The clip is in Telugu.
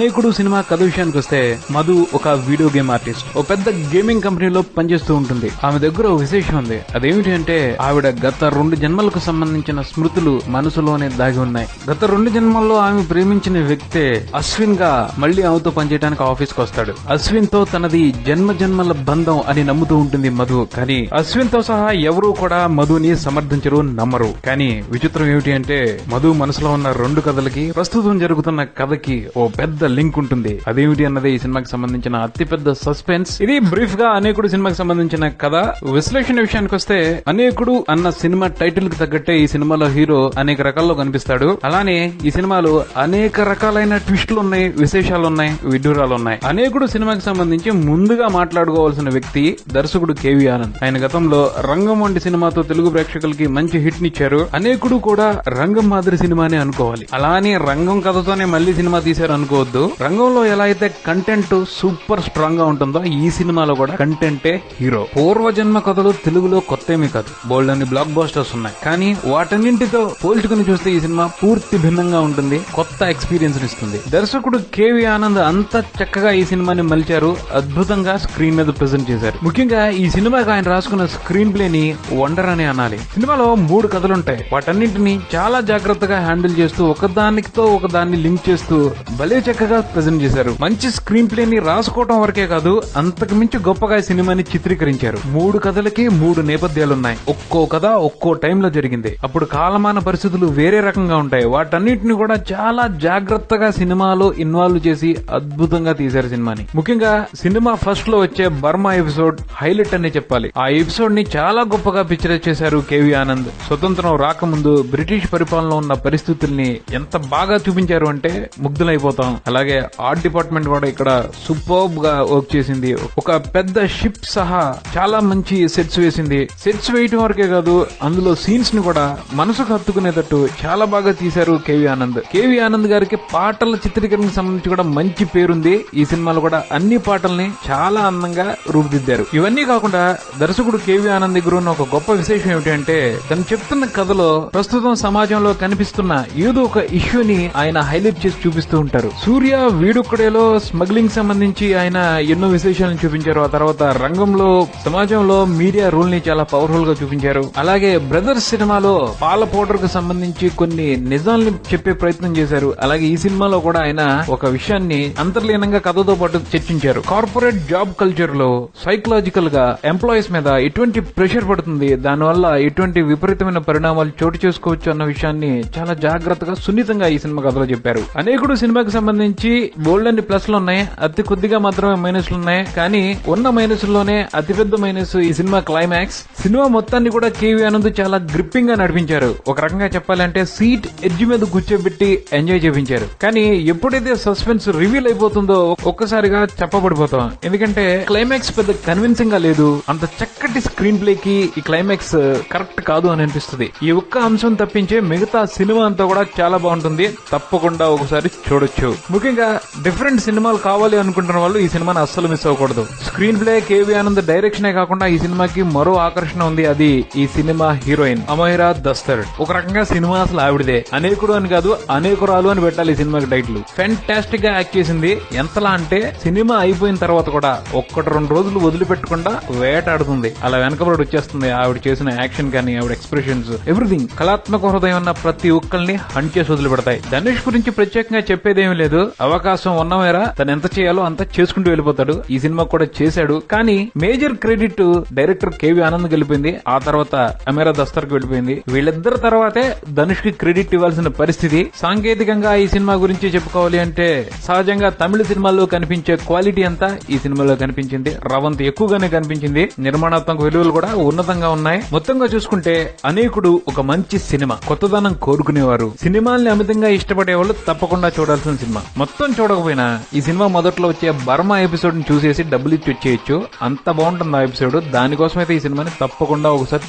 అనేకుడు సినిమా కథ విషయానికి వస్తే మధు ఒక వీడియో గేమ్ ఆర్టిస్ట్. ఓ పెద్ద గేమింగ్ కంపెనీలో పనిచేస్తూ ఉంటుంది. ఆమె దగ్గర ఓ విశేషం ఉంది. అదేమిటి అంటే ఆవిడ గత 2 జన్మలకు సంబంధించిన స్మృతులు మనసులోనే దాగి ఉన్నాయి. గత 2 జన్మల్లో ఆమె ప్రేమించిన వ్యక్తే అశ్విన్ గా మళ్లీ ఆమెతో పనిచేయడానికి ఆఫీస్ కు వస్తాడు. అశ్విన్ తో తనది జన్మల బంధం అని నమ్ముతూ ఉంటుంది మధు. కానీ అశ్విన్ తో సహా ఎవరూ కూడా మధుని సమర్థించరు, నమ్మరు. కానీ విచిత్రం ఏమిటి అంటే మధు మనసులో ఉన్న 2 కథలకి ప్రస్తుతం జరుగుతున్న కథకి ఓ పెద్ద లింక్ ఉంటుంది. అదేమిటి అన్నది ఈ సినిమాకి సంబంధించిన అతిపెద్ద సస్పెన్స్. ఇది బ్రీఫ్ గా అనేకుడు సినిమాకి సంబంధించిన కథ. విశ్లేషణ విషయానికి వస్తే అనేకుడు అన్న సినిమా టైటిల్ కి తగ్గట్టే ఈ సినిమాలో హీరో అనేక రకాల్లో కనిపిస్తాడు. అలానే ఈ సినిమాలో అనేక రకాలైన ట్విస్టులు ఉన్నాయి, విశేషాలున్నాయి, విడ్డూరాలున్నాయి. అనేకుడు సినిమాకి సంబంధించి ముందుగా మాట్లాడుకోవాల్సిన వ్యక్తి దర్శకుడు కేవీ ఆనంద్. ఆయన గతంలో రంగం వంటి సినిమాతో తెలుగు ప్రేక్షకులకి మంచి హిట్ నిచ్చారు. అనేకుడు కూడా రంగం మాదిరి సినిమానే అనుకోవాలి. అలానే రంగం కథతోనే మళ్లీ సినిమా తీశారు అనుకోవద్దు. రంగంలో ఎలా అయితే కంటెంట్ సూపర్ స్ట్రాంగ్ గా ఉంటుందో ఈ సినిమాలో కూడా కంటెంటే హీరో. పూర్వజన్మ కథలు తెలుగులో కొత్తేమీ కాదు, బోల్డ్ అన్ని బ్లాక్ బస్టర్స్ ఉన్నాయి. కానీ వాటన్నింటితో పోల్చుకుని చూస్తే ఈ సినిమా పూర్తి భిన్నంగా ఉంటుంది, కొత్త ఎక్స్పీరియన్స్ ఇస్తుంది. దర్శకుడు కేవీ ఆనంద్ అంత చక్కగా ఈ సినిమాని మలిచారు, అద్భుతంగా స్క్రీన్ మీద ప్రెజెంట్ చేశారు. ముఖ్యంగా ఈ సినిమాకి ఆయన రాసుకున్న స్క్రీన్ ప్లే ని వండర్ అనే అనాలి. సినిమాలో 3 కథలుంటాయి. వాటన్నింటినీ చాలా జాగ్రత్తగా హ్యాండిల్ చేస్తూ ఒకదానితో ఒకదాన్ని లింక్ చేస్తూ భలే చక్కగా ప్రెజెంట్ చేశారు. మంచి స్క్రీన్ ప్లే ని రాసుకోవడం వరకే కాదు, అంతకు మించి గొప్పగా ఈ సినిమాని చిత్రీకరించారు. 3 కథలకి 3 నేపథ్యాలున్నాయి. ఒక్కో కథ ఒక్కో టైంలో జరిగింది. అప్పుడు కాలమాన పరిస్థితులు వేరే రకంగా ఉంటాయి. వాటన్నిటిని కూడా చాలా జాగ్రత్తగా సినిమాలో ఇన్వాల్వ్ చేసి అద్భుతంగా తీశారు సినిమాని. ముఖ్యంగా సినిమా ఫస్ట్ లో వచ్చే బర్మా ఎపిసోడ్ హైలైట్ అనే చెప్పాలి. ఆ ఎపిసోడ్ ని చాలా గొప్పగా పిక్చరైజ్ చేశారు కేవీ ఆనంద్. స్వతంత్రం రాకముందు బ్రిటిష్ పరిపాలన ఉన్న పరిస్థితుల్ని ఎంత బాగా చూపించారు అంటే ముగ్ధులైపోతాం. అలాగే ఆర్ట్ డిపార్ట్మెంట్ కూడా ఇక్కడ సూపర్బ్ గా వర్క్ చేసింది. ఒక పెద్ద షిప్ సహా చాలా మంచి సెట్స్ వేసింది. సెట్స్ వేయటం వరకే కాదు, అందులో సీన్స్ ని కూడా మనసుకు హత్తుకునేటట్టు చాలా బాగా తీశారు కేవీ ఆనంద్. కేవీ ఆనంద్ గారికి పాటల చిత్రీకరణకు సంబంధించి కూడా మంచి పేరుంది. ఈ సినిమాలో కూడా అన్ని పాటల్ని చాలా అందంగా రూపుదిద్దారు. ఇవన్నీ కాకుండా దర్శకుడు కేవీ ఆనంద్ దగ్గర ఉన్న ఒక గొప్ప విశేషం ఏమిటంటే తను చెప్తున్న కథలో ప్రస్తుతం సమాజంలో కనిపిస్తున్న ఏదో ఒక ఇష్యూని ఆయన హైలైట్ చేసి చూపిస్తూ ఉంటారు. సూర్య వీడుక్కడేలో స్మగ్లింగ్ సంబంధించి ఆయన ఎన్నో విశేషాలను చూపించారు. ఆ తర్వాత రంగంలో సమాజంలో మీడియా రూల్ ని చాలా పవర్ఫుల్ గా చూపించారు. అలాగే బ్రదర్స్ సినిమాలో పాల పౌడర్ కు సంబంధించి కొన్ని నిజాల్ని చెప్పే ప్రయత్నం చేశారు. అలాగే ఈ సినిమాలో కూడా ఆయన ఒక విషయాన్ని అంతర్లీనంగా కథతో పాటు చర్చించారు. కార్పొరేట్ జాబ్ కల్చర్ లో సైకలాజికల్ గా ఎంప్లాయీస్ మీద ఎటువంటి ప్రెషర్ పడుతుంది, దానివల్ల ఎటువంటి విపరీతమైన పరిణామాలు చోటు చేసుకోవచ్చు అన్న విషయాన్ని చాలా జాగ్రత్తగా సున్నితంగా ఈ సినిమా కథలో చెప్పారు. అనేకుడు సినిమాకి సంబంధించి బోల్డ్ అన్ని ప్లస్లు ఉన్నాయి, అతి కొద్దిగా మాత్రమే మైనస్లు ఉన్నాయి. కానీ ఉన్న మైనస్ లోనే అతిపెద్ద మైనస్ ఈ సినిమా క్లైమాక్స్. సినిమా మొత్తాన్ని కూడా కేవీ ఆనంద్ చాలా గ్రిప్పింగ్ గా నడిపించారు. ఒక రకంగా చెప్పాలంటే సీట్ ఎడ్జ్ మీద కూర్చోబెట్టి ఎంజాయ్ చేయించారు. కానీ ఎప్పుడైతే సస్పెన్స్ రివీల్ అయిపోతుందో ఒక్కసారిగా చెప్పబడిపోతాం. ఎందుకంటే క్లైమాక్స్ పెద్ద కన్విన్సింగ్ గా లేదు. అంత చక్కటి స్క్రీన్ ప్లే కి ఈ క్లైమాక్స్ కరెక్ట్ కాదు అని అనిపిస్తుంది. ఈ ఒక్క అంశం తప్పించే మిగతా సినిమా అంతా కూడా చాలా బాగుంటుంది. తప్పకుండా ఒకసారి చూడొచ్చు. ముఖ్యంగా డిఫరెంట్ సినిమాలు కావాలి అనుకుంటున్న వాళ్ళు ఈ సినిమాని అస్సలు మిస్ అవ్వకూడదు. స్క్రీన్ ప్లే కేవీ ఆనంద్ డైరెక్షనే కాకుండా ఈ సినిమాకి మరో ఆకర్షణ ఉంది. అది ఈ సినిమా హీరోయిన్ అమైరా దస్తర్. ఒక రకంగా సినిమా అసలు ఆవిడదే. అనేకుడు అని కాదు, అనేకురాలు అని పెట్టాలి ఈ సినిమాకి టైటిల్. ఫెంటాస్టిక్ గా యాక్ట్ చేసింది. ఎంతలా అంటే సినిమా అయిపోయిన తర్వాత కూడా 1-2 రోజులు వదిలిపెట్టకుండా వేటాడుతుంది. అలా వెనకబడి వచ్చేస్తుంది ఆవిడ చేసిన యాక్షన్ కానీ, ఆవిడ ఎక్స్ప్రెషన్స్, ఎవ్రీథింగ్. కళాత్మక హృదయం ఉన్న ప్రతి ఒక్కరిని హంట్ చేసి వదిలిపెడతాయి. ధనుష్ గురించి ప్రత్యేకంగా చెప్పేదేమీ లేదు. అవకాశం ఉన్నమేరా తను ఎంత చేయాలో అంత చేసుకుంటూ వెళ్ళిపోతాడు. ఈ సినిమా కూడా చేశాడు. కానీ major credit director KV Anand వెళ్ళిపోయింది. ఆ తర్వాత అమైరా దస్తర్ కి వెళ్ళిపోయింది. వీళ్ళిద్దరి తర్వాతే ధనుష్ కి క్రెడిట్ ఇవ్వాల్సిన పరిస్థితి. సాంకేతికంగా ఈ సినిమా గురించి చెప్పుకోవాలి అంటే సహజంగా తమిళ సినిమాల్లో కనిపించే క్వాలిటీ అంతా ఈ సినిమాలో కనిపించింది. రవంత్ ఎక్కువగానే కనిపించింది. నిర్మాణాత్మక విలువలు కూడా ఉన్నతంగా ఉన్నాయి. మొత్తంగా చూసుకుంటే అనేకుడు ఒక మంచి సినిమా. కొత్తదనం కోరుకునేవారు, సినిమాల్ని అమితంగా ఇష్టపడే వాళ్ళు తప్పకుండా చూడాల్సిన సినిమా. మొత్తం చూడకపోయినా ఈ సినిమా మొదట్లో వచ్చే బర్మా ఎపిసోడ్ ని చూసేసి డబ్బులు ఇచ్చి వచ్చేయచ్చు. అంత బాగుంటుంది ఆ ఎపిసోడ్. దానికోసమైతే ఈ సినిమాని తప్పకుండా ఒకసారి